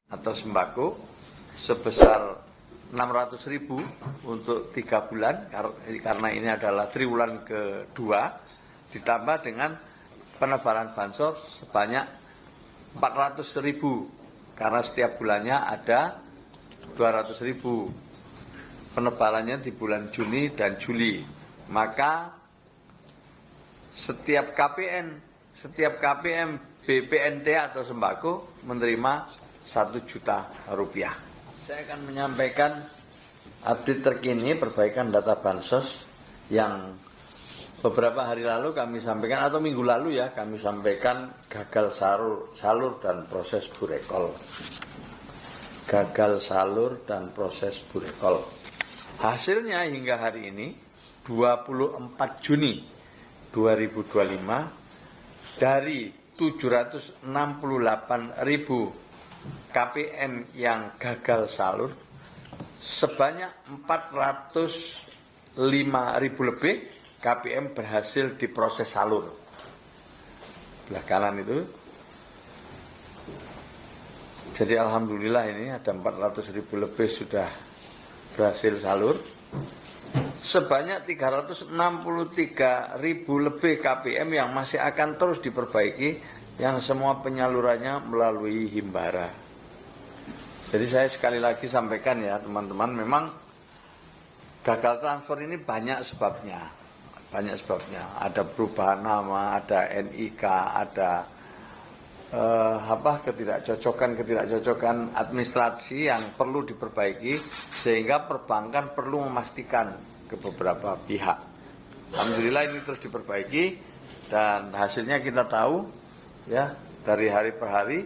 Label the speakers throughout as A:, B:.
A: atau sembako sebesar 600.000 untuk 3 bulan karena ini adalah triwulan kedua, ditambah dengan penebalan bansos sebanyak 400.000 karena setiap bulannya ada 200.000 penebalannya di bulan Juni dan Juli. Maka setiap KPM BPNT atau sembako menerima 1 juta rupiah. Saya akan menyampaikan update terkini perbaikan data bansos yang beberapa hari lalu kami sampaikan, atau minggu lalu ya, kami sampaikan gagal salur dan proses burekol. Gagal salur dan proses burekol. Hasilnya hingga hari ini 24 Juni 2025 dari 768.000 KPM yang gagal salur, sebanyak 405.000 lebih KPM berhasil diproses salur. Belah kanan itu. Jadi alhamdulillah ini ada 400.000 lebih sudah berhasil salur. Sebanyak 363.000 lebih KPM yang masih akan terus diperbaiki, yang semua penyalurannya melalui Himbara. Jadi saya sekali lagi sampaikan ya teman-teman, memang gagal transfer ini banyak sebabnya. Ada perubahan nama, ada NIK, ada ketidakcocokan administrasi yang perlu diperbaiki, sehingga perbankan perlu memastikan ke beberapa pihak. Alhamdulillah ini terus diperbaiki dan hasilnya kita tahu ya, dari hari per hari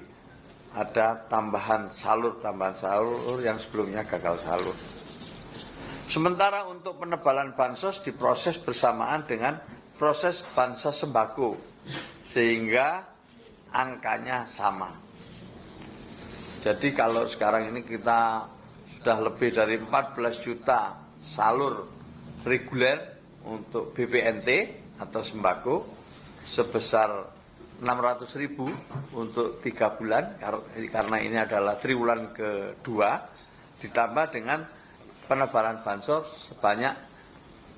A: ada tambahan salur yang sebelumnya gagal salur. Sementara untuk penebalan bansos diproses bersamaan dengan proses bansos sembako, sehingga angkanya sama. Jadi kalau sekarang ini kita sudah lebih dari 14 juta salur reguler untuk BPNT atau sembako sebesar 600.000 untuk 3 bulan karena ini adalah triwulan kedua, ditambah dengan penebalan bansos sebanyak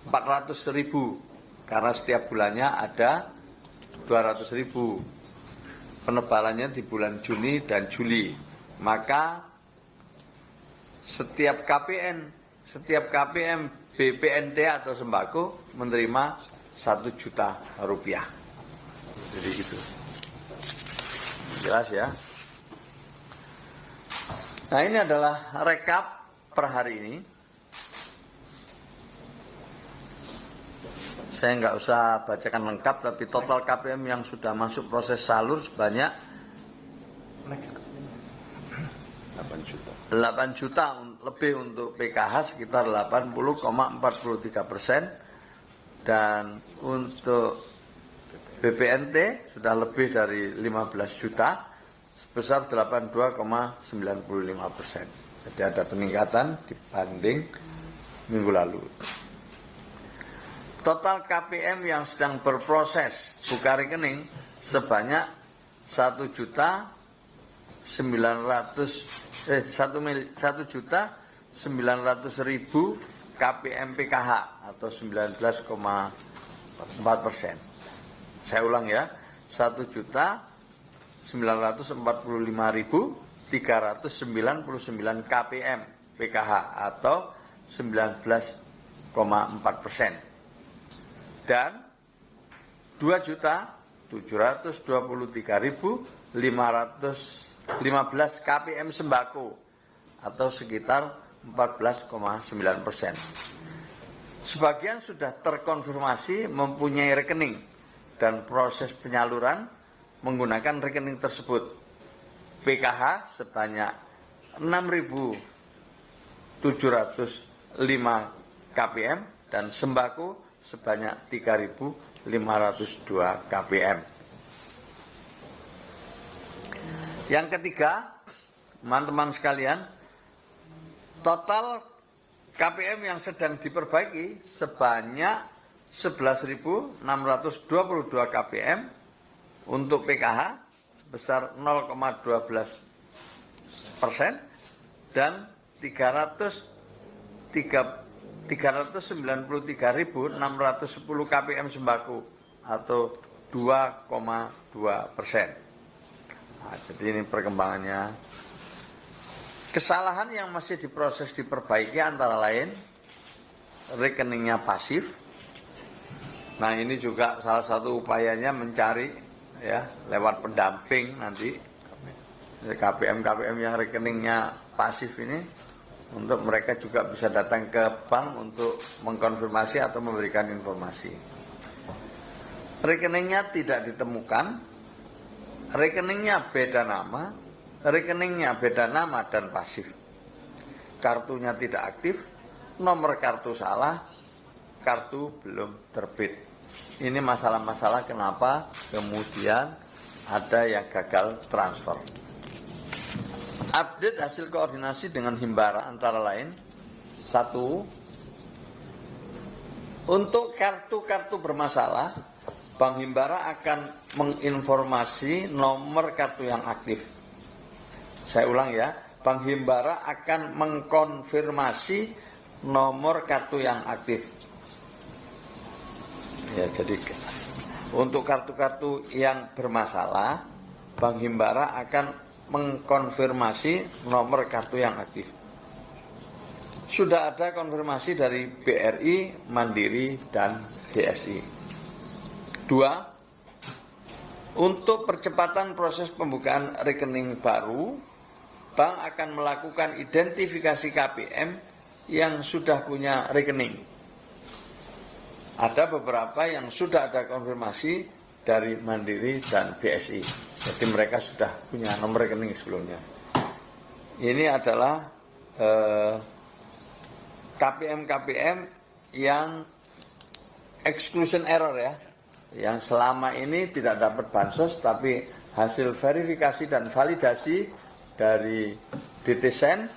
A: 400.000 karena setiap bulannya ada 200.000 penebalannya di bulan Juni dan Juli. Maka setiap KPM BPNT atau sembako menerima 1 juta rupiah. Jadi gitu. Jelas ya. Nah, ini adalah rekap per hari ini. Saya nggak usah bacakan lengkap, tapi total KPM yang sudah masuk proses salur sebanyak 8 juta lebih untuk PKH sekitar 80,43%, dan untuk BPNT sudah lebih dari 15 juta sebesar 82,95%. Jadi ada peningkatan dibanding minggu lalu. Total KPM yang sedang berproses buka rekening sebanyak 1.900.000 KPM PKH atau 19,4%. Saya ulang ya, 1.945.399 KPM PKH atau 19,4%. Dan 2.723.515 KPM sembako atau sekitar 14,9%. Sebagian sudah terkonfirmasi mempunyai rekening dan proses penyaluran menggunakan rekening tersebut. PKH sebanyak 6.705 KPM dan sembako sebanyak 3.502 KPM. Yang ketiga, teman-teman sekalian, total KPM yang sedang diperbaiki sebanyak 11.622 KPM untuk PKH sebesar 0,12 dan 393.610 kpm sembako atau 2,2%. Nah, jadi ini perkembangannya. Kesalahan yang masih diproses diperbaiki antara lain rekeningnya pasif. Nah, ini juga salah satu upayanya mencari ya lewat pendamping nanti KPM yang rekeningnya pasif ini, untuk mereka juga bisa datang ke bank untuk mengkonfirmasi atau memberikan informasi. Rekeningnya tidak ditemukan, rekeningnya beda nama dan pasif, kartunya tidak aktif, nomor kartu salah, kartu belum terbit. Ini masalah-masalah kenapa kemudian ada yang gagal transfer. Update hasil koordinasi dengan Himbara antara lain: 1. Untuk kartu-kartu bermasalah, Bank Himbara akan menginformasi nomor kartu yang aktif. Saya ulang ya, Bank Himbara akan mengkonfirmasi nomor kartu yang aktif. Ya, jadi untuk kartu-kartu yang bermasalah, Bank Himbara akan mengkonfirmasi nomor kartu yang aktif. Sudah ada konfirmasi dari BRI, Mandiri, dan BSI. 2. Untuk percepatan proses pembukaan rekening baru, bank akan melakukan identifikasi KPM yang sudah punya rekening. Ada beberapa yang sudah ada konfirmasi dari Mandiri dan BSI. Jadi mereka sudah punya nomor rekening sebelumnya. Ini adalah KPM yang exclusion error ya, yang selama ini tidak dapat bansos, tapi hasil verifikasi dan validasi dari DTSEN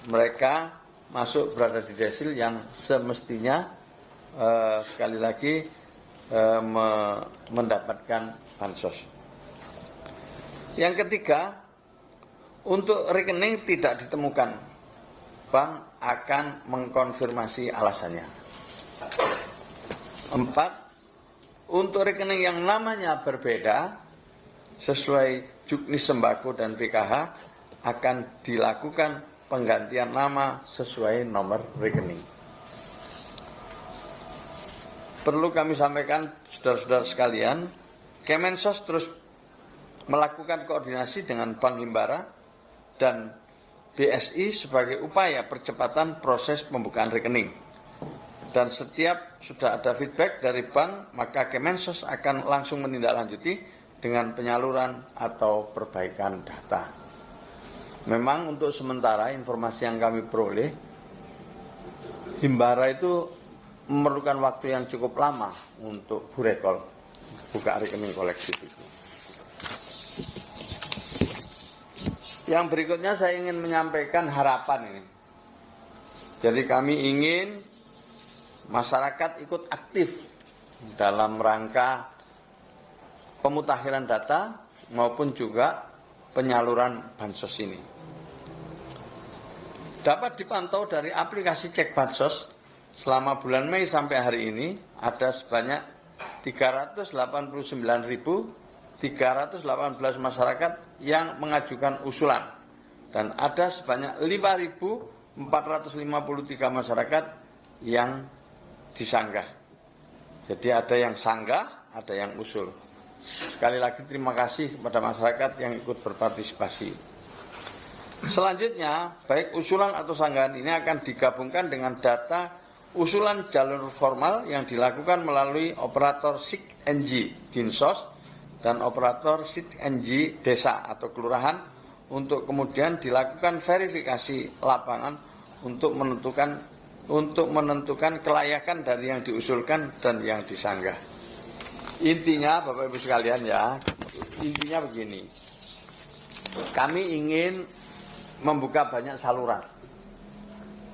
A: mereka masuk berada di desil yang semestinya sekali lagi mendapatkan bansos. Yang ketiga, untuk rekening tidak ditemukan, bank akan mengkonfirmasi alasannya. 4. Untuk rekening yang namanya berbeda sesuai Juknis Sembako dan PKH akan dilakukan penggantian nama sesuai nomor rekening. Perlu kami sampaikan, saudara-saudara sekalian, Kemensos terus melakukan koordinasi dengan Bank Himbara dan BSI sebagai upaya percepatan proses pembukaan rekening. Dan setiap sudah ada feedback dari bank, maka Kemensos akan langsung menindaklanjuti dengan penyaluran atau perbaikan data. Memang untuk sementara informasi yang kami peroleh, Himbara itu memerlukan waktu yang cukup lama untuk burekol, buka rekening kolektif itu. Yang berikutnya saya ingin menyampaikan harapan ini. Jadi kami ingin masyarakat ikut aktif dalam rangka pemutakhiran data maupun juga penyaluran bansos ini. Dapat dipantau dari aplikasi Cek Bansos, selama bulan Mei sampai hari ini ada sebanyak 389.318 masyarakat yang mengajukan usulan dan ada sebanyak 5.453 masyarakat yang disanggah. Jadi ada yang sanggah, ada yang usul. Sekali lagi terima kasih kepada masyarakat yang ikut berpartisipasi. Selanjutnya, baik usulan atau sanggahan ini akan digabungkan dengan data usulan jalur formal yang dilakukan melalui operator SIK-NG Dinsos dan operator SIK-NG Desa atau Kelurahan untuk kemudian dilakukan verifikasi lapangan untuk menentukan kelayakan dari yang diusulkan dan yang disanggah. Intinya Bapak Ibu sekalian ya, intinya begini. Kami ingin membuka banyak saluran.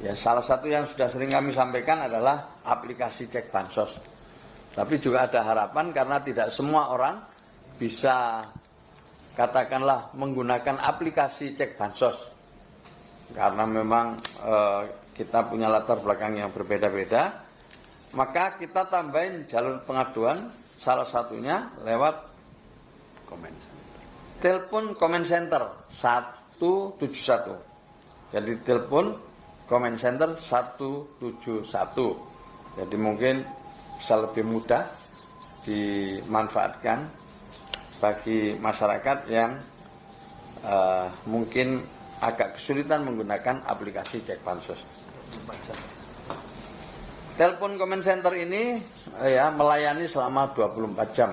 A: Ya, salah satu yang sudah sering kami sampaikan adalah aplikasi Cek Bansos. Tapi juga ada harapan karena tidak semua orang bisa katakanlah menggunakan aplikasi cek bansos, karena memang kita punya latar belakang yang berbeda-beda, maka kita tambahin jalur pengaduan, salah satunya lewat telepon comment center 171. Jadi telepon comment center 171. Jadi mungkin bisa lebih mudah dimanfaatkan bagi masyarakat yang mungkin agak kesulitan menggunakan aplikasi cek bansos. Telepon comment center ini ya melayani selama 24 jam.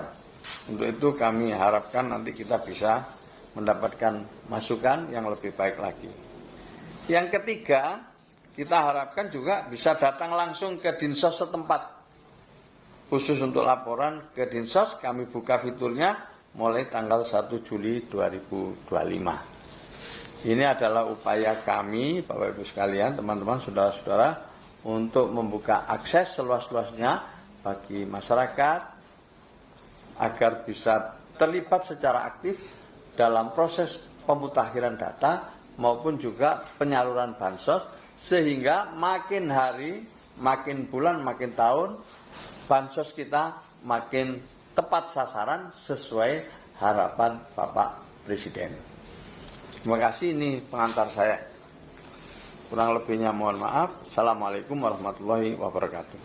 A: Untuk itu kami harapkan nanti kita bisa mendapatkan masukan yang lebih baik lagi. Yang ketiga, kita harapkan juga bisa datang langsung ke Dinsos setempat. Khusus untuk laporan ke Dinsos, kami buka fiturnya mulai tanggal 1 Juli 2025. Ini adalah upaya kami, Bapak Ibu sekalian, teman-teman, saudara-saudara, untuk membuka akses seluas-luasnya bagi masyarakat agar bisa terlibat secara aktif dalam proses pemutakhiran data maupun juga penyaluran bansos, sehingga makin hari, makin bulan, makin tahun, bansos kita makin tepat sasaran sesuai harapan Bapak Presiden. Terima kasih, ini pengantar saya. Kurang lebihnya mohon maaf. Assalamualaikum warahmatullahi wabarakatuh.